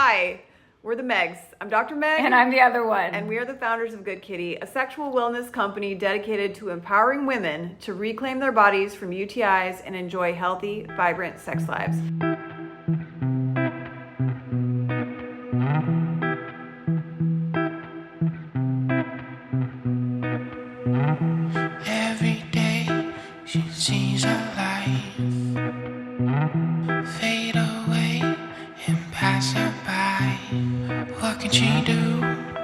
Hi, we're the Megs. I'm Dr. Meg. And I'm the other one. And we are the founders of Good Kitty, a sexual wellness company dedicated to empowering women to reclaim their bodies from UTIs and enjoy healthy, vibrant sex lives. Every day she sees her life fade away and pass her by. What can she do?